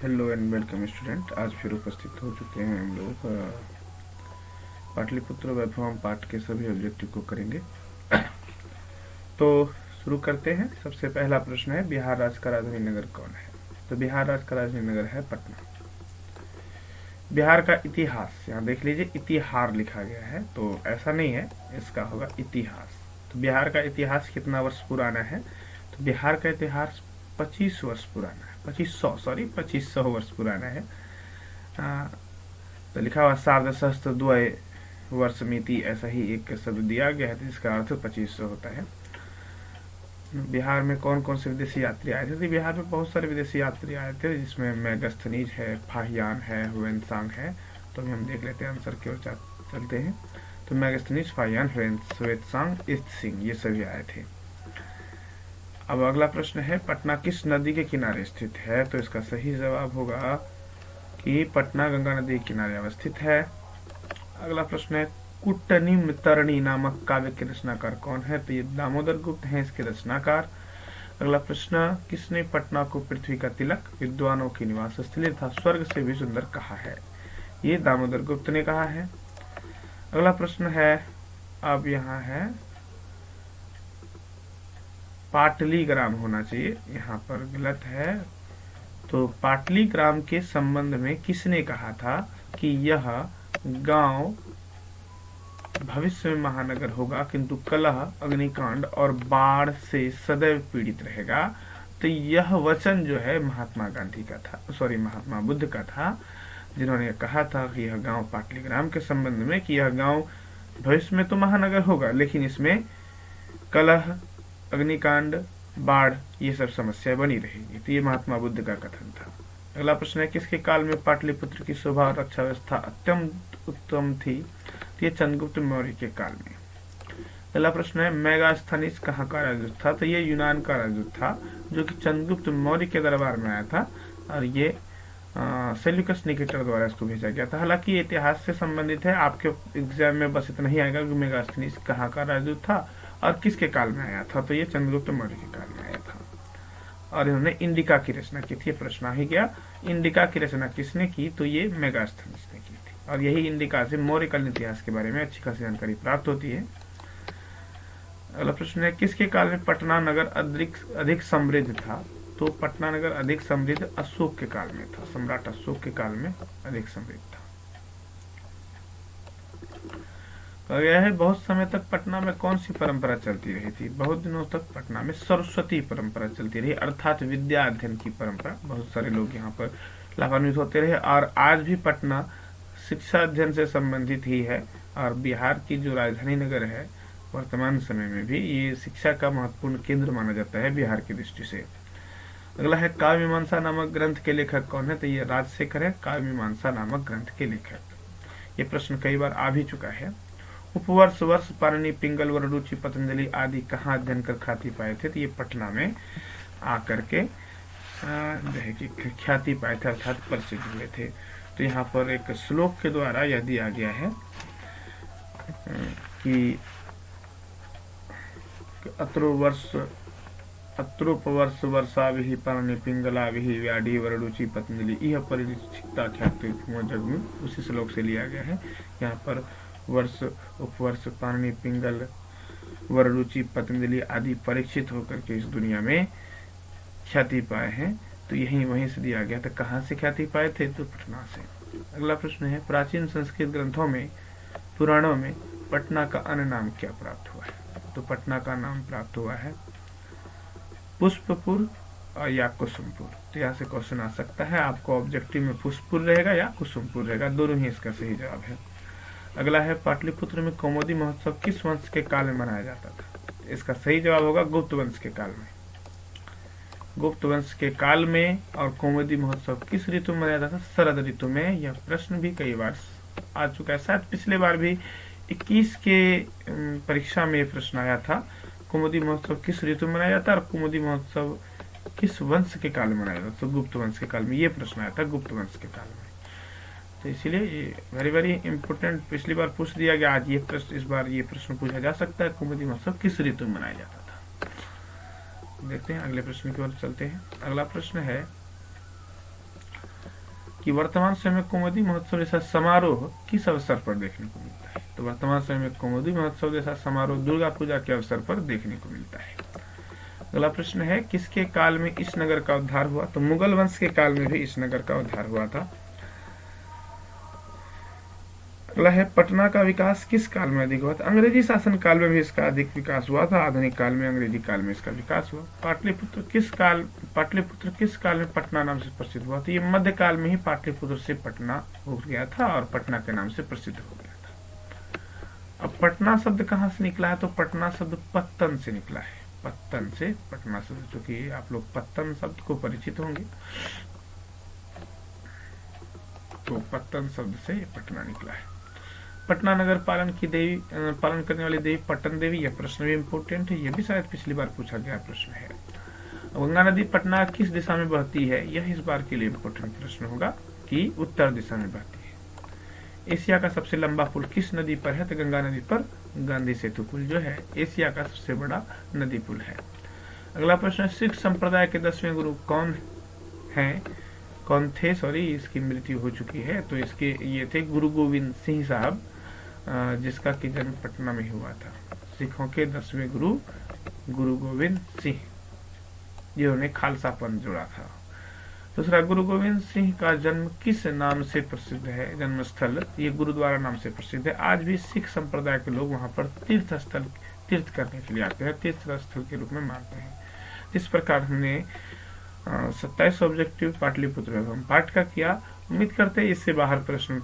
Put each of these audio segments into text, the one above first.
Hello and welcome student. आज फिर उपस्थित हो चुके हैं हम लोग पाटलिपुत्र वैभवम पाठ के सभी ऑब्जेक्टिव को करेंगे। तो शुरू करते हैं। सबसे पहला प्रश्न है, बिहार राज्य का राजधानी नगर कौन है? तो बिहार राज्य का राजधानी नगर है पटना। बिहार का इतिहास, यहाँ देख लीजिए इतिहार लिखा गया है, तो ऐसा नहीं है, इसका होगा इतिहास। तो बिहार का इतिहास कितना वर्ष पुराना है? तो बिहार का इतिहास 25 वर्ष पुराना है, 2500 वर्ष पुराना है। तो लिखा हुआ शारद सहस्त्र द्वय वर्ष मिति, ऐसा ही एक शब्द दिया गया है, जिसका अर्थ 2500 होता है। बिहार में कौन कौन से विदेशी यात्री आए थे? तो बिहार में बहुत सारे विदेशी यात्री आए थे, जिसमें मेगास्थनीज है, फाहियान है, हुएनसांग है। तो अभी हम देख लेते हैं, आंसर की ओर चलते हैं। तो मेगास्थनीज, फाहियान, हुएनसांग, ईस्ट सिंह, ये सभी आए थे। अब अगला प्रश्न है, पटना किस नदी के किनारे स्थित है? तो इसका सही जवाब होगा कि पटना गंगा नदी के किनारे अवस्थित है। अगला प्रश्न है, कुट्टनिम तरणी नामक काव्य के रचनाकार कौन है? तो ये दामोदर गुप्त हैं इसके रचनाकार। अगला प्रश्न, किसने पटना को पृथ्वी का तिलक, विद्वानों की निवास स्थली तथा स्वर्ग से भी सुंदर कहा है? ये दामोदर गुप्त ने कहा है। अगला प्रश्न है, अब यहाँ है पाटलीग्राम होना चाहिए, यहाँ पर गलत है। तो पाटलीग्राम के संबंध में किसने कहा था कि यह गांव भविष्य में महानगर होगा, किंतु कलह, अग्निकांड और बाढ़ से सदैव पीड़ित रहेगा? तो यह वचन जो है महात्मा गांधी का था, महात्मा बुद्ध का था, जिन्होंने कहा था कि यह गांव पाटलीग्राम के संबंध में कि यह गांव भविष्य में तो महानगर होगा, लेकिन इसमें कलह, अग्निकांड, बाढ़, ये सब समस्या बनी रहेगी। तो ये महात्मा बुद्ध का कथन था। अगला प्रश्न है, किसके काल में पाटलिपुत्र की शोभा और रक्षा व्यवस्था अत्यंत उत्तम थी? तो ये चंद्रगुप्त मौर्य के काल में। अगला प्रश्न है, मेगास्थनीज कहाँ का राजदूत था? तो ये यूनान का राजदूत था, जो कि चंद्रगुप्त मौर्य के दरबार में आया था, और ये सेल्यूकस निकेटर द्वारा इसको भेजा गया था। हालांकि ये इतिहास से संबंधित है, आपके एग्जाम में बस इतना ही आएगा कि मेगास्थनीज कहाँ का राजदूत था और किसके काल में आया था? तो ये चंद्रगुप्त मौर्य के काल में आया था, और इन्होंने इंडिका की रचना की थी। प्रश्न ही गया, इंडिका की रचना किसने की? तो ये मेगास्थनीज ने की थी, और यही इंडिका से मौर्यकालीन इतिहास के बारे में अच्छी खासी जानकारी प्राप्त होती है। अगला प्रश्न है, किसके काल में पटना नगर अधिक समृद्ध था? तो पटना नगर अधिक समृद्ध अशोक के काल में था, सम्राट अशोक के काल में अधिक समृद्ध था। कहा गया है, बहुत समय तक पटना में कौन सी परंपरा चलती रही थी? बहुत दिनों तक पटना में सरस्वती परंपरा चलती रही, अर्थात विद्या अध्ययन की परंपरा। बहुत सारे लोग यहाँ पर लाभान्वित होते रहे, और आज भी पटना शिक्षा अध्ययन से संबंधित ही है, और बिहार की जो राजधानी नगर है वर्तमान समय में भी ये शिक्षा का महत्वपूर्ण केंद्र माना जाता है बिहार की दृष्टि से। अगला है, काव्य मीमांसा नामक ग्रंथ के लेखक कौन है? तो ये राजशेखर है, काव्य मीमांसा नामक ग्रंथ के लेखक। ये प्रश्न कई बार आ भी चुका है। उपवर्ष, वर्ष, पाणिनि, पिंगल, वररुचि, पतंजलि आदि कहाँ अध्ययन कर ख्याति पाए थे? तो ये पटना में आकर के जो है कि ख्याति पाए थे, अर्थात प्रसिद्ध हुए थे। तो यहाँ पर एक श्लोक के द्वारा यह दिया गया है कि अत्रोपवर्ष वर्षाभिः पाणिनि पिंगलाभिः व्याधि वररुचि पतंजलि इह परिचिता ख्याति जग में, उसी श्लोक से लिया गया है। यहाँ पर वर्ष, उपवर्ष, पाणिनि, पिंगल, वररुचि, पतंजलि आदि परीक्षित होकर के इस दुनिया में ख्याति पाए हैं, तो यही वहीं से दिया गया था। कहाँ से ख्याति पाए थे? तो पटना से। अगला प्रश्न है, प्राचीन संस्कृत ग्रंथों में, पुराणों में पटना का अन्य नाम क्या प्राप्त हुआ है? तो पटना का नाम प्राप्त हुआ है पुष्पपुर या कुसुमपुर। तो यहाँ से क्वेश्चन आ सकता है, आपको ऑब्जेक्टिव में पुष्पपुर रहेगा या कुसुमपुर रहेगा, दोनों ही इसका सही जवाब है। अगला है, पाटलिपुत्र में कौमुदी महोत्सव किस वंश के काल में मनाया जाता था? इसका सही जवाब होगा गुप्त वंश के काल में। गुप्त वंश के काल में। और कौमुदी महोत्सव किस ऋतु में मनाया जाता था? शरद ऋतु में। यह प्रश्न भी कई बार आ चुका है, शायद पिछले बार भी 21 के परीक्षा में यह प्रश्न आया था, कौमुदी महोत्सव किस ऋतु में मनाया जाता है और कौमुदी महोत्सव किस वंश के काल में मनाया जाता? तो गुप्त वंश के काल में ये प्रश्न आया था, गुप्त वंश के काल में। तो इसीलिए ये वेरी वेरी इंपोर्टेंट, पिछली बार पूछ दिया गया, आज ये प्रश्न, इस बार ये प्रश्न पूछा जा सकता है, कौमुदी महोत्सव किस ऋतु में मनाया जाता था? देखते हैं, अगले प्रश्न की ओर चलते हैं। अगला प्रश्न है, कि वर्तमान समय में कौमुदी महोत्सव जैसा समारोह किस अवसर पर देखने को मिलता है। तो वर्तमान समय में कौमुदी महोत्सव जैसा समारोह दुर्गा पूजा के अवसर पर देखने को मिलता है। अगला प्रश्न है, किसके काल में इस नगर का उद्धार हुआ। तो मुगल वंश के काल में भी इस नगर का उद्धार हुआ था। अगला है, पटना का विकास किस काल में अधिक हुआ था। अंग्रेजी शासन काल में भी इसका अधिक विकास हुआ था। आधुनिक काल में अंग्रेजी काल में इसका विकास हुआ। पाटलिपुत्र किस काल में पटना नाम से प्रसिद्ध हुआ। तो ये मध्य काल में ही पाटलिपुत्र से पटना हो गया था और पटना के नाम से प्रसिद्ध हो गया था। अब पटना शब्द कहाँ से निकला है। तो पटना शब्द पत्तन से निकला है। पत्तन से पटना शब्द, चूंकि आप लोग पत्तन शब्द को परिचित होंगे, तो पत्तन शब्द से पटना निकला है। पटना नगर पालन करने वाली देवी पट्टन देवी। यह प्रश्न भी इम्पोर्टेंट है, यह भी शायद पिछली बार पूछा गया प्रश्न है। गंगा नदी पटना किस दिशा में बहती है। यह इस बार के लिए इम्पोर्टेंट प्रश्न होगा कि उत्तर दिशा में बहती है। एशिया का सबसे लंबा पुल किस नदी पर है। तो गंगा नदी पर गांधी सेतु पुल जो है एशिया का सबसे बड़ा नदी पुल है। अगला प्रश्न, सिख संप्रदाय के 10वें गुरु कौन थे। इसकी मृत्यु हो चुकी है। तो इसके ये थे गुरु गोविंद सिंह साहब, जिसका कि जन्म पटना में हुआ था। सिखों के 10वें गुरु गोविंद सिंह, जिन्होंने खालसा पंथ जोड़ा था। दूसरा, गुरु गोविंद सिंह का जन्म किस नाम से प्रसिद्ध है। जन्म स्थल ये गुरुद्वारा नाम से प्रसिद्ध है। आज भी सिख संप्रदाय के लोग वहां पर तीर्थ करने के लिए आते हैं, तीर्थ स्थल के रूप में मानते हैं। इस प्रकार हमने 27 ऑब्जेक्टिव पाटलिपुत्र एवं पाठ का किया। उम्मीद करते हैं इससे बाहर प्रश्न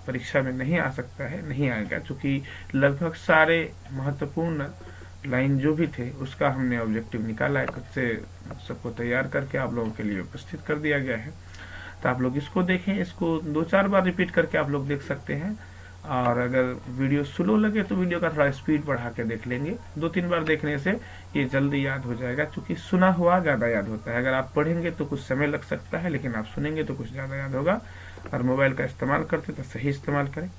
परीक्षा में नहीं आ सकता है, नहीं आएगा, क्योंकि लगभग सारे महत्वपूर्ण लाइन जो भी थे उसका हमने ऑब्जेक्टिव निकाला है, खुद से सबको तैयार करके आप लोगों के लिए उपस्थित कर दिया गया है। तो आप लोग इसको देखें, इसको 2-4 बार रिपीट करके आप लोग देख सकते हैं। और अगर वीडियो स्लो लगे तो वीडियो का थोड़ा स्पीड बढ़ा के देख लेंगे। 2-3 बार देखने से ये जल्दी याद हो जाएगा, क्योंकि सुना हुआ ज्यादा याद होता है। अगर आप पढ़ेंगे तो कुछ समय लग सकता है, लेकिन आप सुनेंगे तो कुछ ज्यादा याद होगा। और मोबाइल का इस्तेमाल करते तो सही इस्तेमाल करें।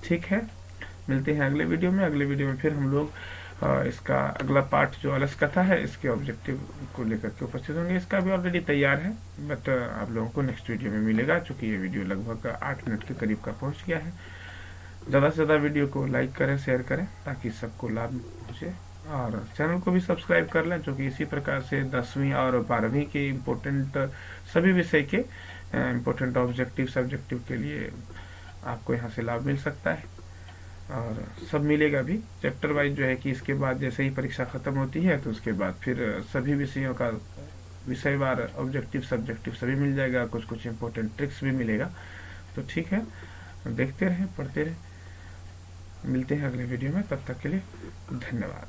ठीक है, मिलते हैं अगले वीडियो में। अगले वीडियो में फिर हम लोग इसका अगला पार्ट जो अलस कथा है इसके ऑब्जेक्टिव को लेकर के उपस्थित होंगे। इसका भी ऑलरेडी तैयार है, बट आप लोगों को नेक्स्ट वीडियो में मिलेगा, क्योंकि ये वीडियो लगभग 8 मिनट के करीब का पहुंच गया है। ज़्यादा से ज़्यादा वीडियो को लाइक करें, शेयर करें, ताकि सबको लाभ पहुँचे। और चैनल को भी सब्सक्राइब कर लें, क्योंकि इसी प्रकार से 10वीं और 12वीं के इम्पोर्टेंट सभी विषय के इम्पोर्टेंट ऑब्जेक्टिव सब्जेक्टिव के लिए आपको यहाँ से लाभ मिल सकता है। और सब मिलेगा भी चैप्टर वाइज जो है कि इसके बाद जैसे ही परीक्षा खत्म होती है तो उसके बाद फिर सभी विषयों का विषयवार ऑब्जेक्टिव सब्जेक्टिव सभी मिल जाएगा। कुछ इम्पोर्टेंट ट्रिक्स भी मिलेगा। तो ठीक है, देखते रहें, पढ़ते रहें। मिलते हैं अगले वीडियो में, तब तक के लिए धन्यवाद।